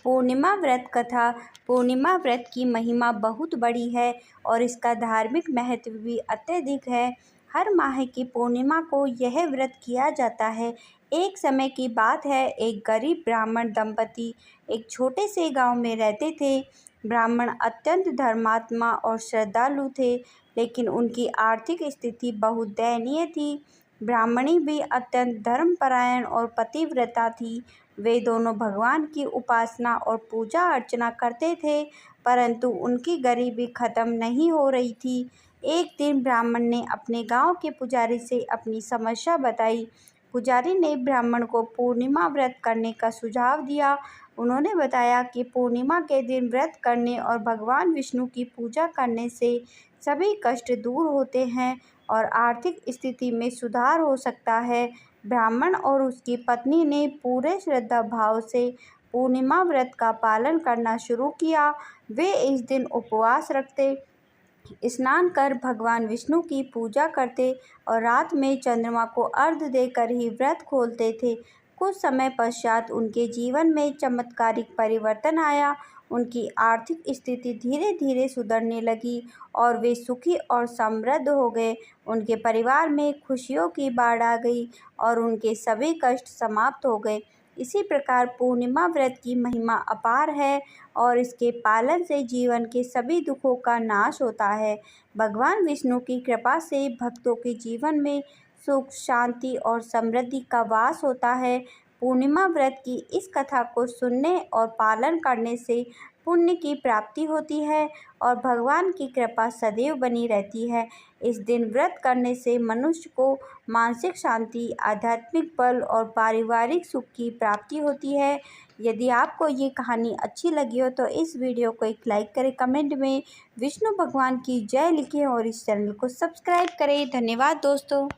पूर्णिमा व्रत कथा। पूर्णिमा व्रत की महिमा बहुत बड़ी है और इसका धार्मिक महत्व भी अत्यधिक है। हर माह की पूर्णिमा को यह व्रत किया जाता है। एक समय की बात है, एक गरीब ब्राह्मण दंपति एक छोटे से गांव में रहते थे। ब्राह्मण अत्यंत धर्मात्मा और श्रद्धालु थे, लेकिन उनकी आर्थिक स्थिति बहुत दयनीय थी। ब्राह्मणी भी अत्यंत धर्मपरायण और पतिव्रता थी। वे दोनों भगवान की उपासना और पूजा अर्चना करते थे, परंतु उनकी गरीबी खत्म नहीं हो रही थी। एक दिन ब्राह्मण ने अपने गांव के पुजारी से अपनी समस्या बताई। पुजारी ने ब्राह्मण को पूर्णिमा व्रत करने का सुझाव दिया। उन्होंने बताया कि पूर्णिमा के दिन व्रत करने और भगवान विष्णु की पूजा करने से सभी कष्ट दूर होते हैं और आर्थिक स्थिति में सुधार हो सकता है। ब्राह्मण और उसकी पत्नी ने पूरे श्रद्धा भाव से पूर्णिमा व्रत का पालन करना शुरू किया। वे इस दिन उपवास रखते, स्नान कर भगवान विष्णु की पूजा करते और रात में चंद्रमा को अर्घ्य देकर ही व्रत खोलते थे। कुछ समय पश्चात उनके जीवन में चमत्कारिक परिवर्तन आया। उनकी आर्थिक स्थिति धीरे धीरे सुधरने लगी और वे सुखी और समृद्ध हो गए। उनके परिवार में खुशियों की बाढ़ आ गई और उनके सभी कष्ट समाप्त हो गए। इसी प्रकार पूर्णिमा व्रत की महिमा अपार है और इसके पालन से जीवन के सभी दुखों का नाश होता है। भगवान विष्णु की कृपा से भक्तों के जीवन में सुख, शांति और समृद्धि का वास होता है। पूर्णिमा व्रत की इस कथा को सुनने और पालन करने से पुण्य की प्राप्ति होती है और भगवान की कृपा सदैव बनी रहती है। इस दिन व्रत करने से मनुष्य को मानसिक शांति, आध्यात्मिक बल और पारिवारिक सुख की प्राप्ति होती है। यदि आपको ये कहानी अच्छी लगी हो तो इस वीडियो को एक लाइक करें, कमेंट में विष्णु भगवान की जय लिखें और इस चैनल को सब्सक्राइब करें। धन्यवाद दोस्तों।